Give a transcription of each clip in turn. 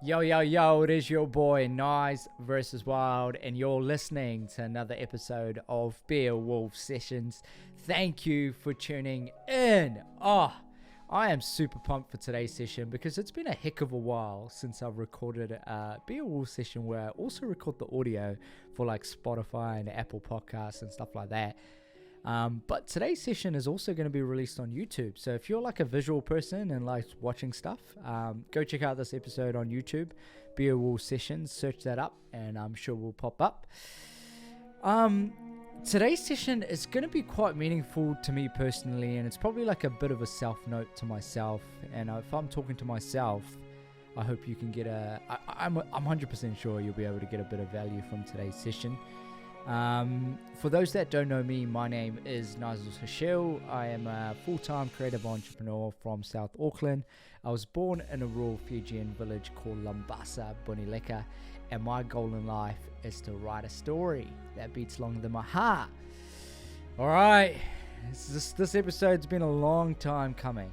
Yo, yo, yo, it is your boy, Nice versus Wild, and you're listening to another episode of Beowulf Sessions. Thank you for tuning in. I am super pumped for today's session because it's been a heck of a while since I've recorded a Beowulf session where I also record the audio for like Spotify and Apple Podcasts and stuff like that. But today's session is also going to be released on YouTube. So if you're like a visual person and like watching stuff, go check out this episode on YouTube, Beowulf Sessions. Search that up and I'm sure we'll pop up. Today's session is going to be quite meaningful to me personally, and it's probably like a bit of a self-note to myself. And if I'm talking to myself, I hope you can get I'm 100% sure you'll be able to get a bit of value from today's session. For those that don't know me, my name is Nayzel Sushil. I am a full-time creative entrepreneur from South Auckland. I was born in a rural Fijian village called Lambasa, Bonileka, and my goal in life is to write a story that beats longer than my heart. Alright, this episode's been a long time coming,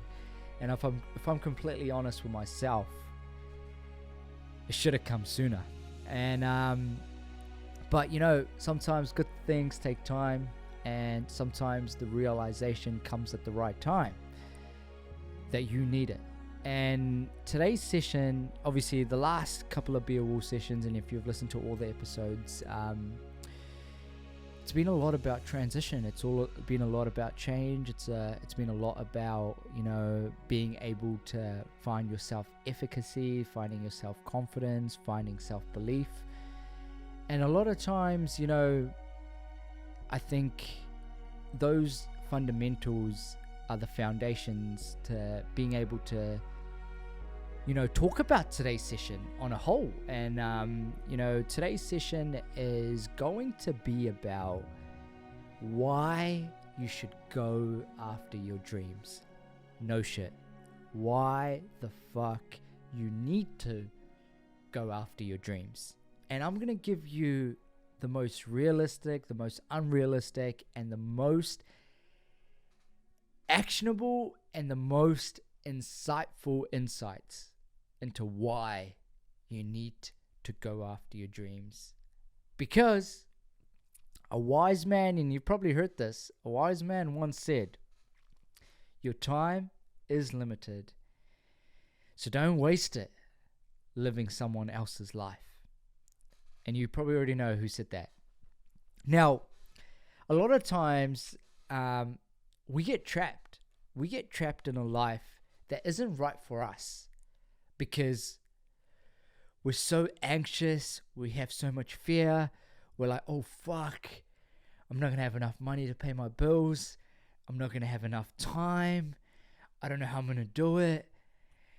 and if I'm completely honest with myself, it should have come sooner. And but you know, sometimes good things take time, and sometimes the realization comes at the right time that you need it. And today's session, obviously the last couple of Beowulf sessions, and if you've listened to all the episodes, it's been a lot about transition. It's all been a lot about change. It's been a lot about, you know, being able to find your self-efficacy, finding your self-confidence, finding self-belief. And a lot of times, you know, I think those fundamentals are the foundations to being able to, you know, talk about today's session on a whole. And, you know, today's session is going to be about why you should go after your dreams. No shit. Why the fuck you need to go after your dreams. And I'm going to give you the most realistic, the most unrealistic, and the most actionable and the most insightful insights into why you need to go after your dreams. Because a wise man, and you've probably heard this, a wise man once said, your time is limited, so don't waste it living someone else's life. And you probably already know who said that. Now, a lot of times we get trapped. We get trapped in a life that isn't right for us because we're so anxious. We have so much fear. We're like, oh, fuck. I'm not going to have enough money to pay my bills. I'm not going to have enough time. I don't know how I'm going to do it.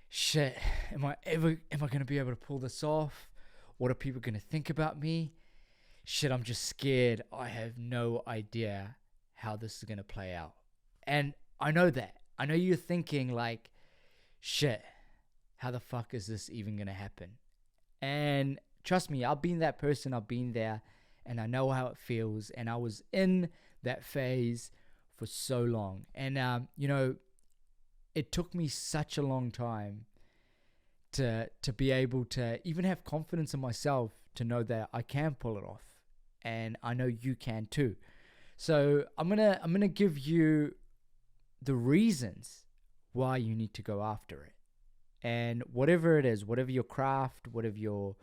Shit, am I going to be able to pull this off? What are people going to think about me? Shit, I'm just scared. I have no idea how this is going to play out. And I know that. I know you're thinking like, shit, how the fuck is this even going to happen? And trust me, I've been that person. I've been there and I know how it feels. And I was in that phase for so long. And, you know, it took me such a long time to be able to even have confidence in myself to know that I can pull it off, and I know you can too. So I'm gonna give you the reasons why you need to go after it, and whatever it is, whatever your craft, whatever your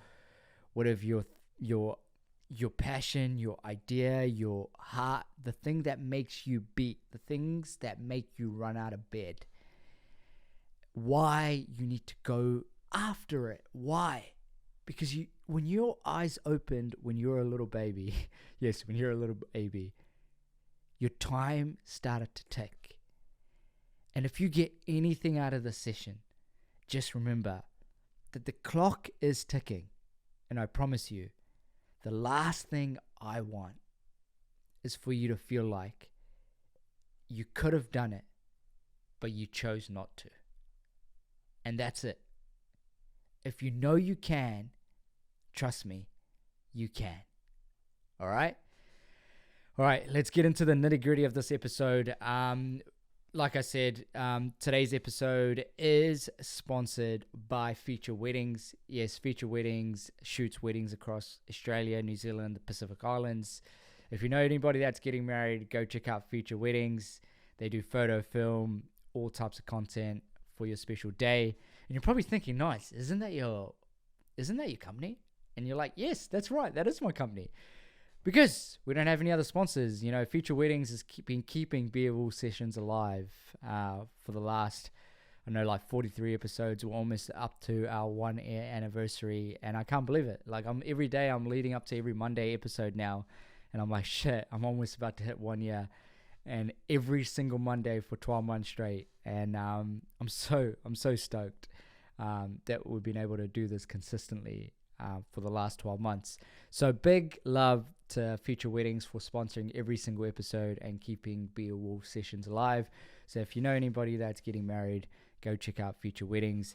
passion, your idea, your heart, the thing that makes you beat, the things that make you run out of bed, why you need to go after it. Why? Because when your eyes opened when you were a little baby, yes, when you're a little baby, your time started to tick. And if you get anything out of the session, just remember that the clock is ticking. And I promise you, the last thing I want is for you to feel like you could have done it, but you chose not to. And that's it. If you know you can, trust me, you can. All right? All right, let's get into the nitty-gritty of this episode. like I said, today's episode is sponsored by Feature Weddings. Yes, Feature Weddings shoots weddings across Australia, New Zealand, the Pacific Islands. If you know anybody that's getting married, go check out Feature Weddings. They do photo, film, all types of content for your special day. And you're probably thinking, nice, isn't that your company? And you're like, yes, that's right, that is my company. Because we don't have any other sponsors. You know, Feature Weddings has been keeping Beer Wool Sessions alive for the last, 43 episodes. We're almost up to our 1 year anniversary, and I can't believe it. Like, every day I'm leading up to every Monday episode now, and I'm like, shit, I'm almost about to hit 1 year, and every single Monday for 12 months straight. And I'm so stoked that we've been able to do this consistently for the last 12 months. So big love to Feature Weddings for sponsoring every single episode and keeping Beer Wool Sessions alive. So if you know anybody that's getting married, go check out Feature Weddings.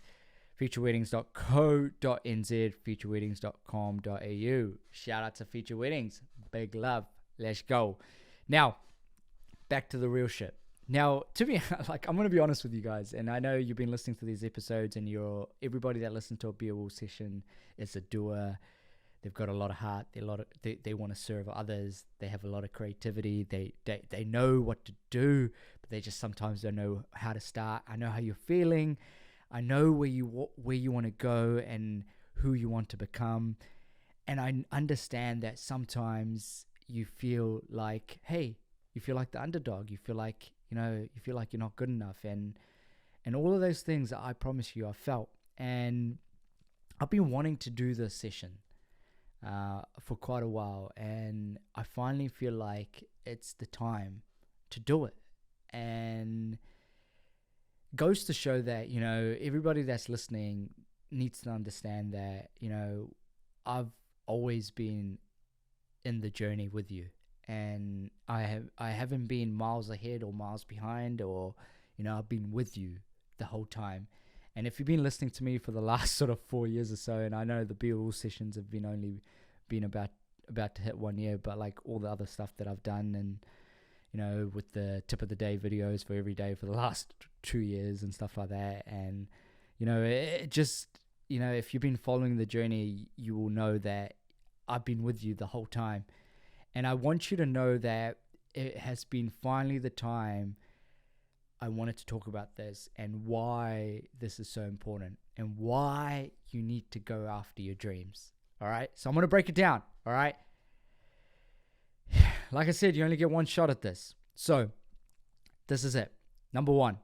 featureweddings.co.nz, featureweddings.com.au. Shout out to Feature Weddings. Big love. Let's go. Now, back to the real shit. Now, to be like, I'm going to be honest with you guys, and I know you've been listening to these episodes, and everybody that listens to a Beer Wool session is a doer. They've got a lot of heart. They want to serve others. They have a lot of creativity. They know what to do, but they just sometimes don't know how to start. I know how you're feeling. I know where you want to go and who you want to become, and I understand that sometimes you feel like, hey, you feel like the underdog. You feel like you're not good enough, and all of those things that I promise you I felt. And I've been wanting to do this session for quite a while, and I finally feel like it's the time to do it. And goes to show that, everybody that's listening needs to understand that, I've always been in the journey with you, and I haven't been miles ahead or miles behind, or I've been with you the whole time. And if you've been listening to me for the last sort of 4 years or so, and I know the Beer Wool sessions have only been about to hit 1 year, but like all the other stuff that I've done, and with the tip of the day videos for every day for the last 2 years and stuff like that, and it just, if you've been following the journey, you will know that I've been with you the whole time. And I want you to know that it has been finally the time I wanted to talk about this, and why this is so important, and why you need to go after your dreams. All right. So I'm going to break it down. All right. Like I said, you only get one shot at this. So this is it. Number one,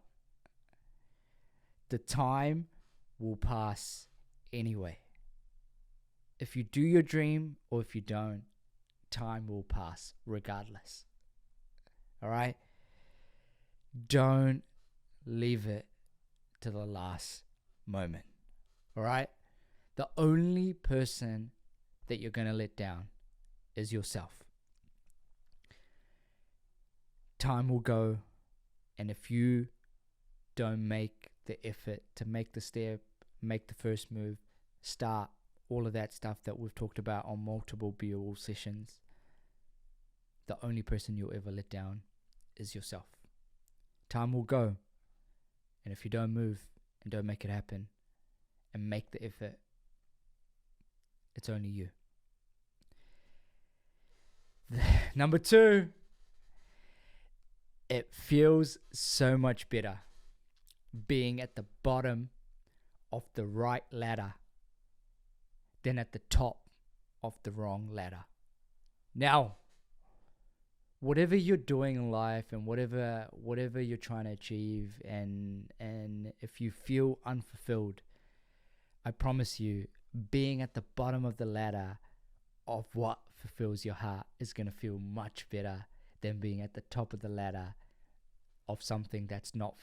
the time will pass anyway. If you do your dream or if you don't, time will pass regardless. All right. Don't leave it to the last moment. All right. The only person that you're going to let down is yourself. Time will go, and if you don't make the effort to make the step, make the first move, start, all of that stuff that we've talked about on multiple Beer Wool sessions, the only person you'll ever let down is yourself. Time will go, and if you don't move and don't make it happen and make the effort, it's only you. Number two, it feels so much better being at the bottom of the right ladder than at the top of the wrong ladder. Now, whatever you're doing in life, and whatever you're trying to achieve, and if you feel unfulfilled, I promise you, being at the bottom of the ladder of what fulfills your heart is going to feel much better than being at the top of the ladder of something that's not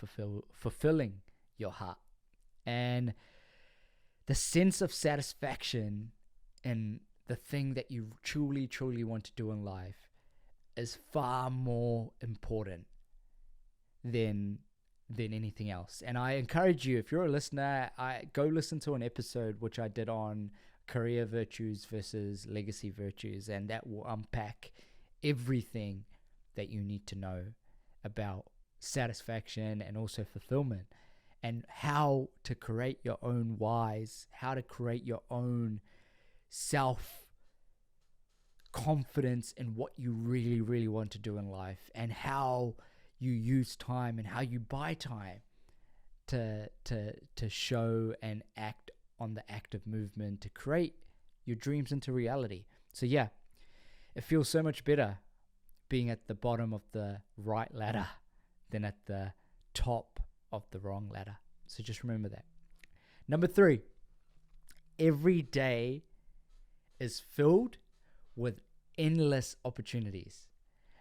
fulfilling your heart. And the sense of satisfaction in the thing that you truly want to do in life is far more important than anything else. And I encourage you, if you're a listener, go listen to an episode which I did on career virtues versus legacy virtues, and that will unpack everything that you need to know about satisfaction and also fulfillment, and how to create your own whys, how to create your own self confidence in what you really, really want to do in life, and how you use time and how you buy time to show and act on the active movement to create your dreams into reality. So yeah, it feels so much better being at the bottom of the right ladder than at the top of the wrong ladder. So just remember that. Number 3, every day is filled with endless opportunities.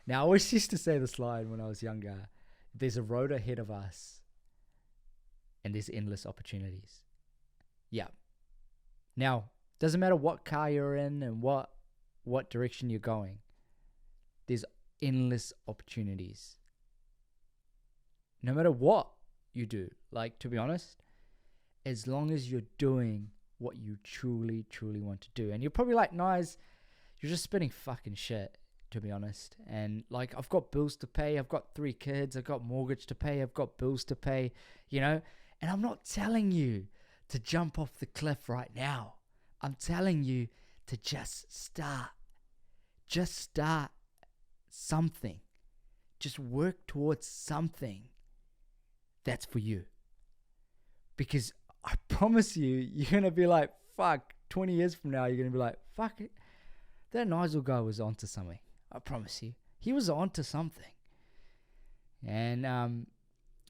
Now, I always used to say this line when I was younger: there's a road ahead of us and there's endless opportunities. Yeah. Now, doesn't matter what car you're in and what direction you're going, there's endless opportunities. No matter what you do, like, to be honest, as long as you're doing what you truly, truly want to do. And you're probably like, Nayz, you're just spitting fucking shit, to be honest. And like, I've got bills to pay. I've got 3 kids. I've got mortgage to pay. I've got bills to pay, you know? And I'm not telling you to jump off the cliff right now. I'm telling you to just start. Just start something. Just work towards something that's for you. Because I promise you, you're going to be like, fuck, 20 years from now, you're going to be like, fuck it. That Nayzel guy was onto something. I promise you. He was onto something. And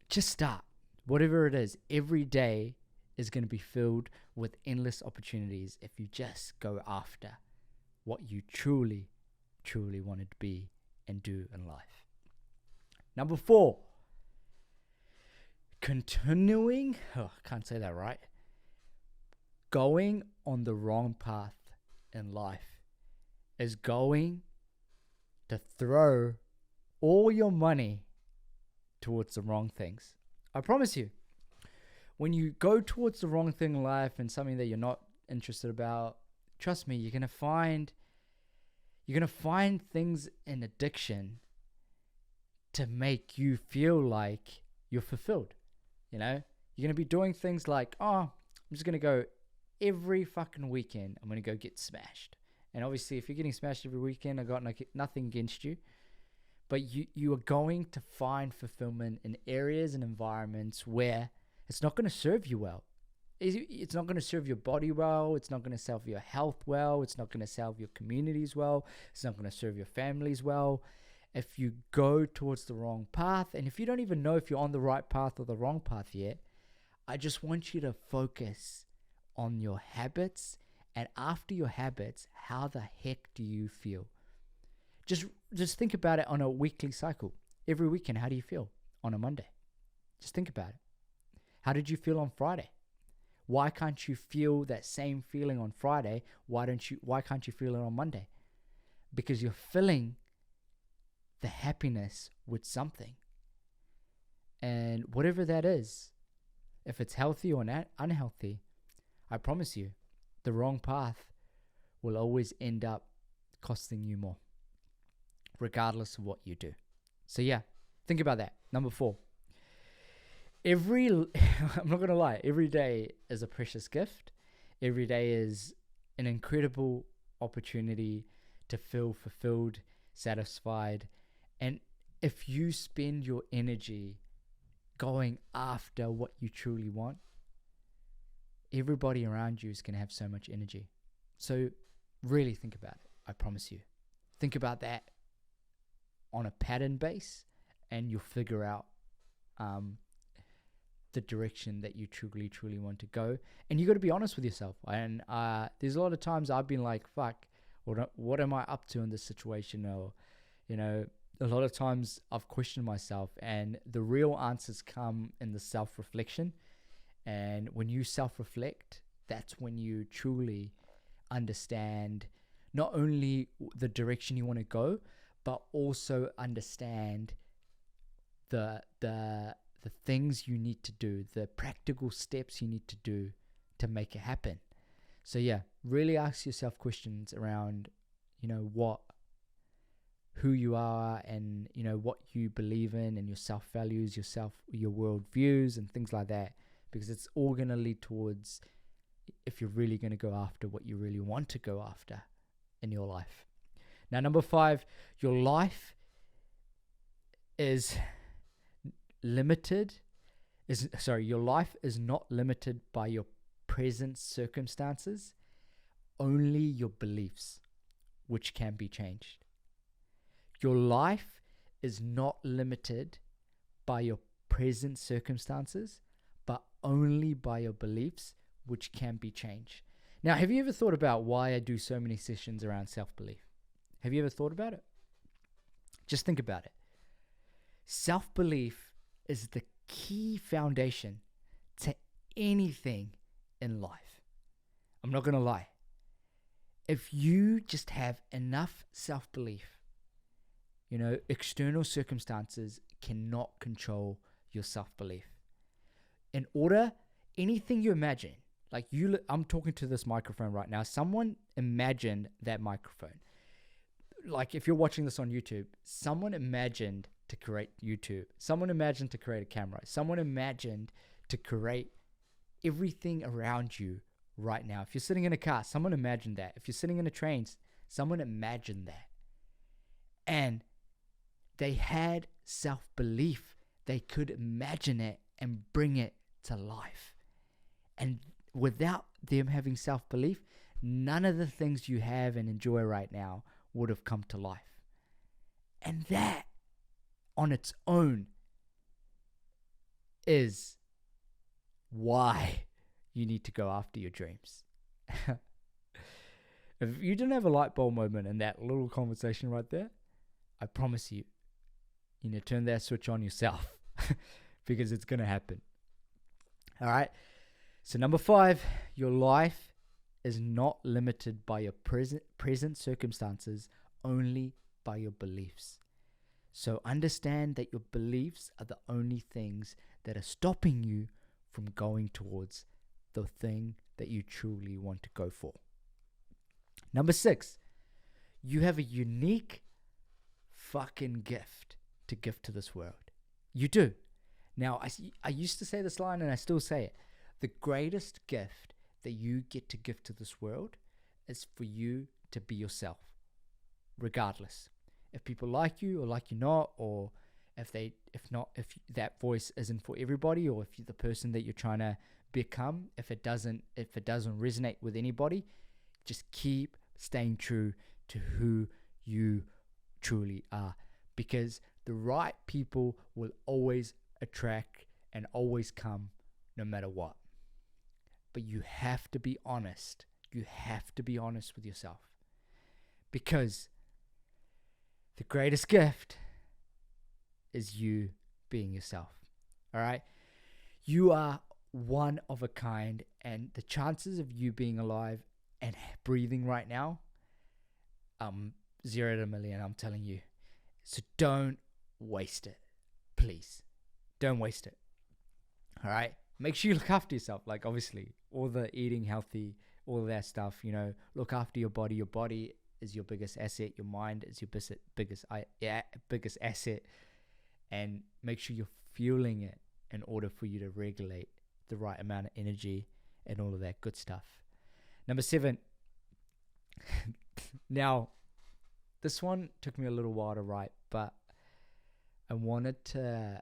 just start. Whatever it is, every day is going to be filled with endless opportunities if you just go after what you truly, truly want to be and do in life. Number 4, continuing, I can't say that right, going on the wrong path in life is going to throw all your money towards the wrong things. I promise you, when you go towards the wrong thing in life and something that you're not interested about, trust me, you're gonna find things in addiction to make you feel like you're fulfilled. You know, you're gonna be doing things like, oh, I'm just gonna go every fucking weekend. I'm gonna go get smashed. And obviously, if you're getting smashed every weekend, I got nothing against you. But you are going to find fulfillment in areas and environments where it's not going to serve you well. It's not going to serve your body well. It's not going to serve your health well. It's not going to serve your communities well. It's not going to serve your families well. If you go towards the wrong path, and if you don't even know if you're on the right path or the wrong path yet, I just want you to focus on your habits. And after your habits, how the heck do you feel? Just think about it on a weekly cycle. Every weekend, how do you feel on a Monday? Just think about it. How did you feel on Friday? Why can't you feel that same feeling on Friday? Why can't you feel it on Monday? Because you're filling the happiness with something. And whatever that is, if it's healthy or unhealthy, I promise you, the wrong path will always end up costing you more, regardless of what you do. So yeah, think about that. Number 4. I'm not going to lie, every day is a precious gift. Every day is an incredible opportunity to feel fulfilled, satisfied. And if you spend your energy going after what you truly want, everybody around you is going to have so much energy. So really think about it. I promise you. Think about that on a pattern base, and you'll figure out the direction that you truly, truly want to go. And you got to be honest with yourself. And there's a lot of times I've been like, fuck, what am I up to in this situation? Or, you know, a lot of times I've questioned myself, and the real answers come in the self-reflection. And when you self-reflect, that's when you truly understand not only the direction you want to go, but also understand the things you need to do, the practical steps you need to do to make it happen. So yeah, really ask yourself questions around, you know, who you are and, you know, what you believe in and your self-values, your world views and things like that, because it's all going to lead towards if you're really going to go after what you really want to go after in your life. Now, number 5, your life is your life is not limited by your present circumstances, only your beliefs, which can be changed. Your life is not limited by your present circumstances, but only by your beliefs, which can be changed. Now, have you ever thought about why I do so many sessions around self-belief? Have you ever thought about it? Just think about it. Self-belief is the key foundation to anything in life. I'm not going to lie. If you just have enough self-belief, you know, external circumstances cannot control your self-belief. Anything you imagine, like I'm talking to this microphone right now. Someone imagined that microphone. Like if you're watching this on YouTube, someone imagined to create YouTube. Someone imagined to create a camera. Someone imagined to create everything around you right now. If you're sitting in a car, someone imagined that. If you're sitting in a train, someone imagined that. And they had self-belief. They could imagine it and bring it to life. And without them having self-belief, none of the things you have and enjoy right now would have come to life. And that on its own is why you need to go after your dreams. If you didn't have a light bulb moment in that little conversation right there, I promise you, you need to turn that switch on yourself because it's going to happen. All right. So number 5, your life is not limited by your present circumstances, only by your beliefs. So understand that your beliefs are the only things that are stopping you from going towards the thing that you truly want to go for. Number 6, you have a unique fucking gift to give to this world. You do. Now, I used to say this line and I still say it. The greatest gift that you get to give to this world is for you to be yourself, regardless. If people like you or like you not, or if that voice isn't for everybody, or if you're the person that you're trying to become, if it doesn't resonate with anybody, just keep staying true to who you truly are, because the right people will always attract and always come no matter what. But you have to be honest. You have to be honest with yourself, because the greatest gift is you being yourself. All right? You are one of a kind, and the chances of you being alive and breathing right now, 0 to a million, I'm telling you. So don't waste it. Please. Don't waste it. All right? Make sure you look after yourself. Like, obviously, all the eating healthy, all of that stuff, you know, look after your body. Your body is your biggest asset. Your mind is your biggest asset. And make sure you're fueling it in order for you to regulate the right amount of energy and all of that good stuff. Number 7. Now, this one took me a little while to write, but I wanted to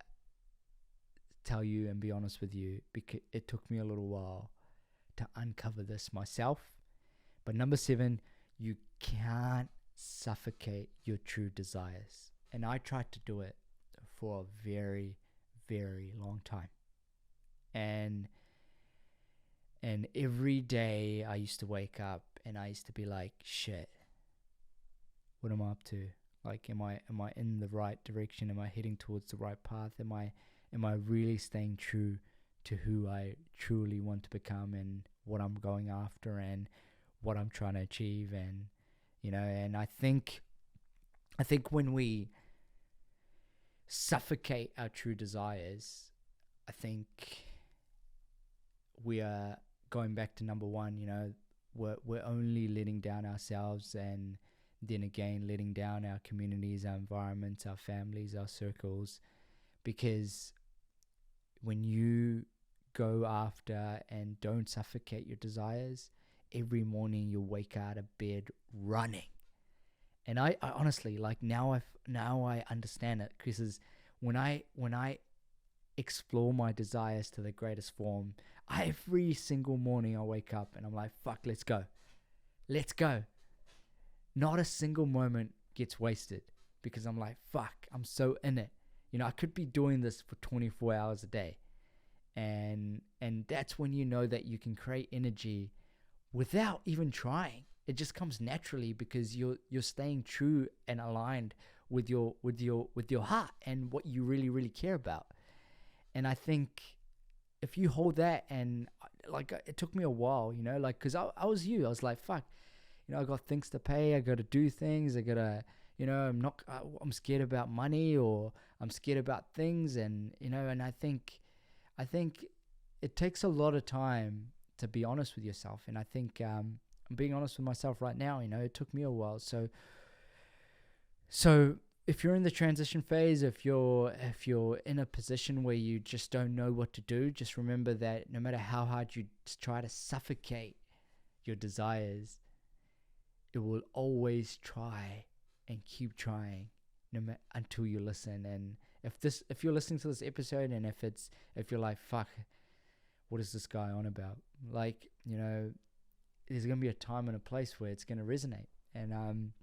tell you and be honest with you, because it took me a little while to uncover this myself. But number 7, you can't suffocate your true desires. And I tried to do it for a very, very long time. And every day I used to wake up and I used to be like, shit, what am I up to? Like, am I in the right direction? Am I heading towards the right path? Am I really staying true to who I truly want to become and what I'm going after and what I'm trying to achieve? And, you know, and I think when we suffocate our true desires, I think we are going back to number 1, you know, we're only letting down ourselves, and then again letting down our communities, our environments, our families, our circles. Because when you go after and don't suffocate your desires, every morning you'll wake out of bed running. And I honestly, like, now I understand it, because when I explore my desires to the greatest form, every single morning I wake up and I'm like, fuck, let's go. Not a single moment gets wasted, because I'm like, fuck, I'm so in it. I could be doing this for 24 hours a day. And that's when you know that you can create energy without even trying. It just comes naturally, because you're staying true and aligned with your heart and what you really, really care about. And I think if you hold that, and like, it took me a while, like, because I was like, fuck, I got things to pay, I got to do things, I got to, I'm scared about money, or I'm scared about things. And, and I think it takes a lot of time to be honest with yourself. And I think, I'm being honest with myself right now, it took me a while. So if you're in the transition phase, if you're in a position where you just don't know what to do, just remember that no matter how hard you try to suffocate your desires, it will always try and keep trying until you listen. And if you're listening to this episode, and if you're like, fuck, what is this guy on about? Like, there's going to be a time and a place where it's going to resonate. And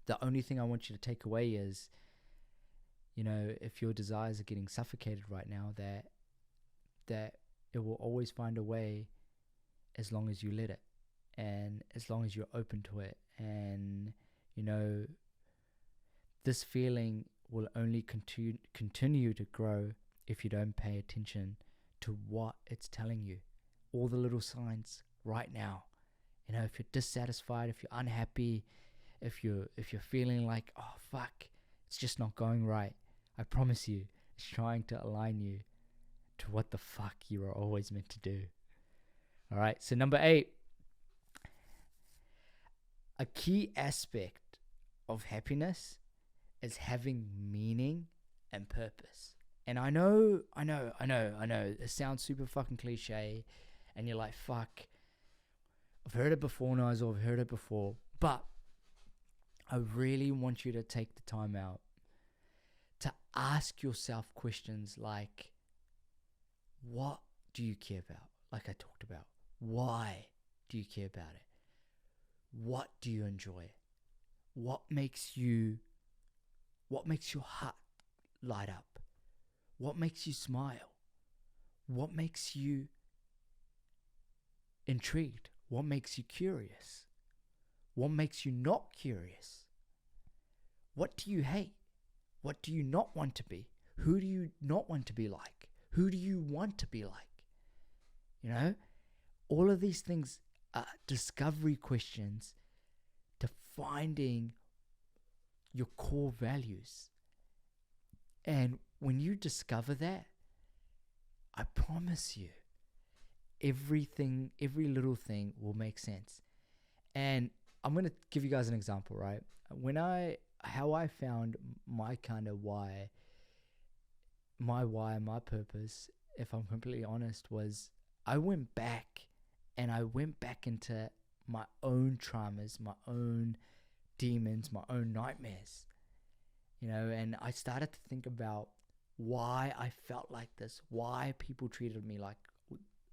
the only thing I want you to take away is, if your desires are getting suffocated right now, that it will always find a way, as long as you let it, and as long as you're open to it. And, this feeling will only continue to grow if you don't pay attention to what it's telling you. All the little signs right now. If you're dissatisfied, if you're unhappy, if you're feeling like, oh fuck, it's just not going right, I promise you, it's trying to align you to what the fuck you are always meant to do. All right, so number 8, a key aspect of happiness is having meaning and purpose. And I know, it sounds super fucking cliche, and you're like, fuck, I've heard it before, Nayzel, I've heard it before. But I really want you to take the time out to ask yourself questions like, what do you care about? Like I talked about. Why do you care about it? What do you enjoy? What makes your heart light up? What makes you smile? What makes you intrigued? What makes you curious? What makes you not curious? What do you hate? What do you not want to be? Who do you not want to be like? Who do you want to be like? All of these things are discovery questions to finding your core values. And when you discover that, I promise you, every little thing will make sense. And I'm going to give you guys an example, right? How I found my kind of why, my purpose, if I'm completely honest, was I went back into my own traumas, my own demons, my own nightmares, and I started to think about why I felt like this, why people treated me like,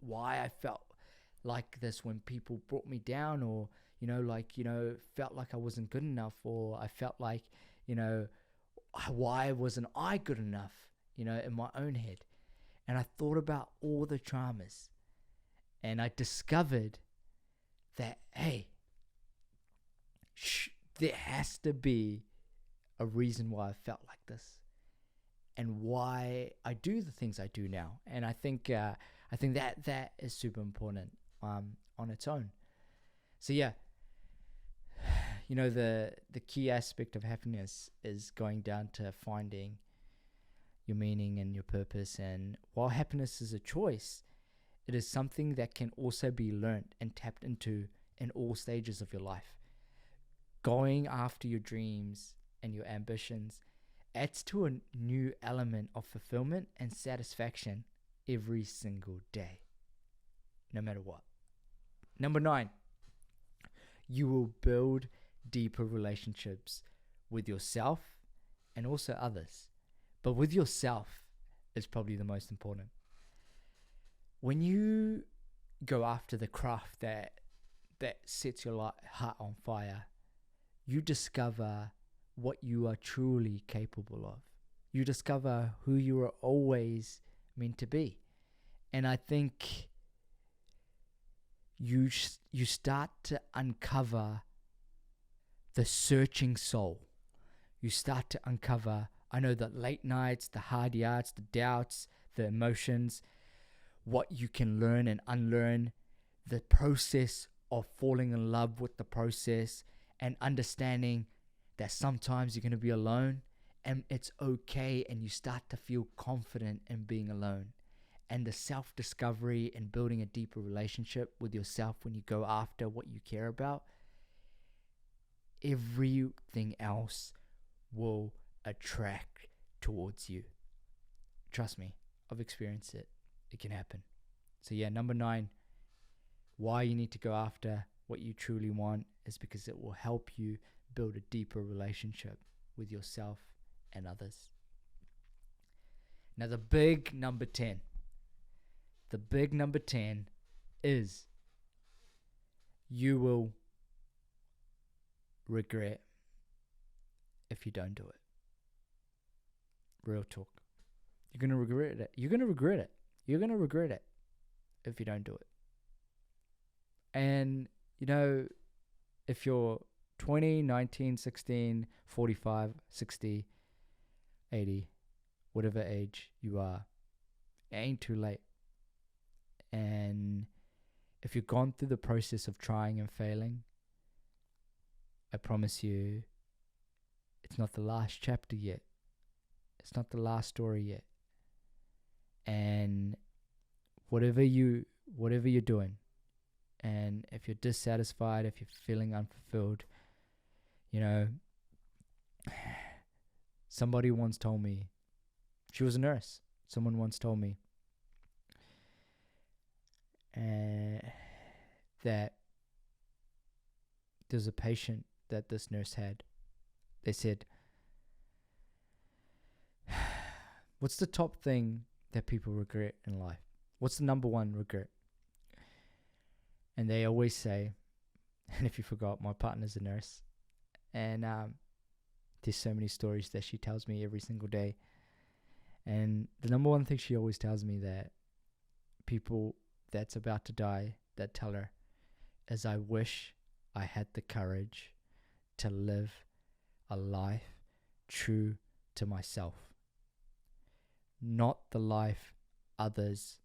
why I felt like this when people brought me down, or, felt like I wasn't good enough, or I felt like, why wasn't I good enough, in my own head. And I thought about all the traumas, and I discovered that, hey, there has to be a reason why I felt like this, and why I do the things I do now. And I think that is super important on its own. So yeah, the key aspect of happiness is going down to finding your meaning and your purpose. And while happiness is a choice, it is something that can also be learned and tapped into in all stages of your life. going after your dreams and your ambitions adds to a new element of fulfillment and satisfaction every single day, no matter what. Number 9, you will build deeper relationships with yourself and also others. But with yourself is probably the most important. When you go after the craft that sets your heart on fire, you discover what you are truly capable of. You discover who you are always meant to be. And I think you start to uncover the searching soul. You start to uncover, I know, the late nights, the hard yards, the doubts, the emotions, what you can learn and unlearn, the process of falling in love with the process and understanding that sometimes you're going to be alone and it's okay, and you start to feel confident in being alone. And the self-discovery and building a deeper relationship with yourself when you go after what you care about, everything else will attract towards you. Trust me, I've experienced it. It can happen. So yeah, number 9, why you need to go after what you truly want is because it will help you build a deeper relationship with yourself and others. Now the big number 10 is you will regret if you don't do it. Real talk. You're going to regret it. You're going to regret it. You're going to regret it if you don't do it. And, you know, if you're 20, 19, 16, 45, 60, 80, whatever age you are, it ain't too late. And if you've gone through the process of trying and failing, I promise you, it's not the last chapter yet. It's not the last story yet. And whatever you're doing, and if you're dissatisfied, if you're feeling unfulfilled, you know, somebody once told me, she was a nurse. Someone once told me that there's a patient that this nurse had. They said, what's the top thing that people regret in life? What's the number one regret? And they always say, and if you forgot, my partner's a nurse, and there's so many stories that she tells me every single day. And the number one thing she always tells me that people that's about to die that tell her is, I wish I had the courage to live a life true to myself, not the life others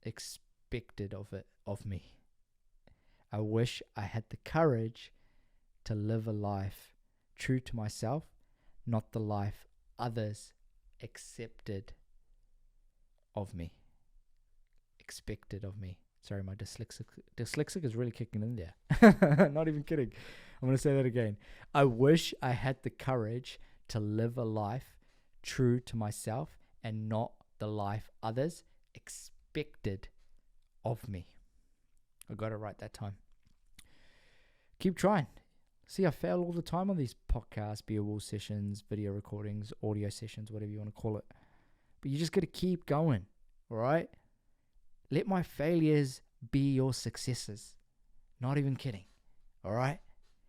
expected of me. I wish I had the courage to live a life true to myself, not the life others expected of me. Sorry, my dyslexic is really kicking in there. Not even kidding. I'm going to say that again. I wish I had the courage to live a life true to myself and not the life others expected of me. I got it right that time. Keep trying. See, I fail all the time on these podcasts, beer wall sessions, video recordings, audio sessions, whatever you want to call it. But you just got to keep going, all right? Let my failures be your successes. Not even kidding, all right?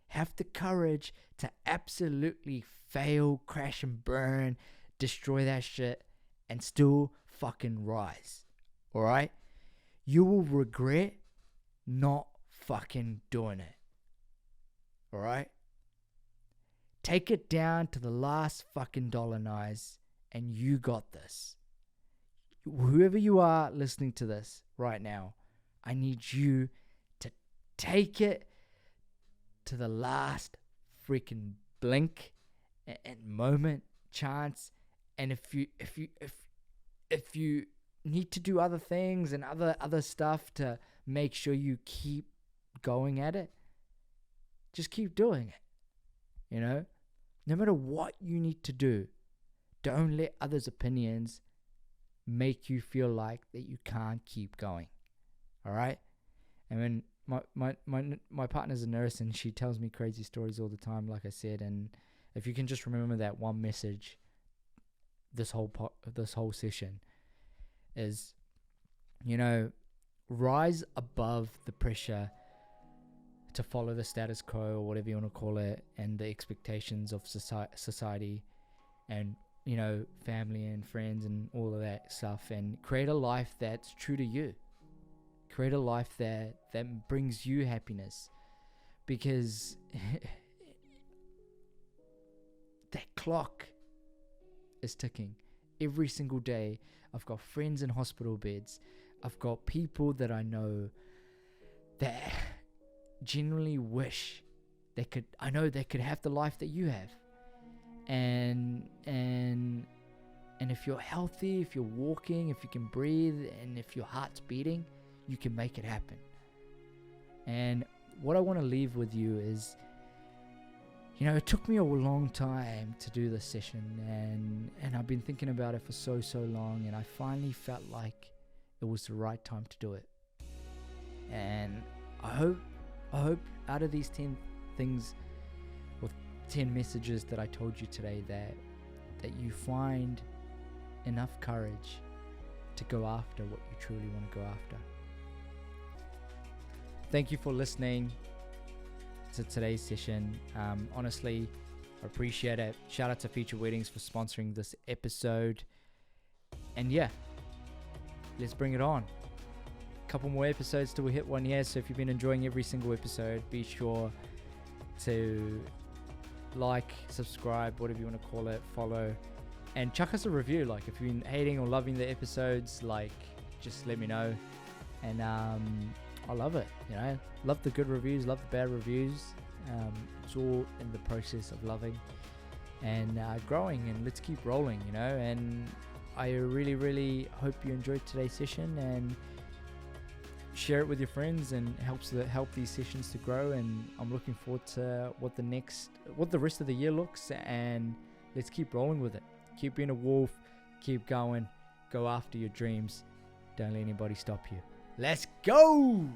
Have the courage to absolutely fail, crash and burn, destroy that shit, and still fucking rise, all right? You will regret not fucking doing it, all right? Take it down to the last fucking dollar, Nayz, and you got this. Whoever you are listening to this right now, I need you to take it to the last freaking blink and moment, chance. And if you need to do other things and other stuff to make sure you keep going at it, just keep doing it. you know? No matter what you need to do, don't let others' opinions make you feel like that you can't keep going. All right? And when my partner's a nurse, and she tells me crazy stories all the time, like I said, and if you can just remember that one message this whole session is, rise above the pressure to follow the status quo, or whatever you want to call it, and the expectations of society and family and friends and all of that stuff, and create a life that's true to you. Create a life that brings you happiness, because that clock is ticking every single day. I've got friends in hospital beds. I've got people that I know that genuinely wish they could have the life that you have. And if you're healthy, if you're walking, if you can breathe, and if your heart's beating, you can make it happen. And what I want to leave with you is, it took me a long time to do this session, and I've been thinking about it for so long, and I finally felt like it was the right time to do it. And I hope out of these 10 things, or 10 messages that I told you today, that you find enough courage to go after what you truly want to go after. Thank you for listening to today's session. Honestly, I appreciate it. Shout out to Future Weddings for sponsoring this episode. And yeah, let's bring it on. Couple more episodes till we hit 1 year. So if you've been enjoying every single episode, be sure to like, subscribe, whatever you want to call it, follow, and chuck us a review. Like, if you've been hating or loving the episodes, like, just let me know. And I love it. Love the good reviews, love the bad reviews. It's all in the process of loving and growing, and let's keep rolling. And I really hope you enjoyed today's session, and share it with your friends, and help these sessions to grow. And I'm looking forward to what the rest of the year looks, and let's keep rolling with it. Keep being a wolf, keep going, go after your dreams, don't let anybody stop you. Let's go!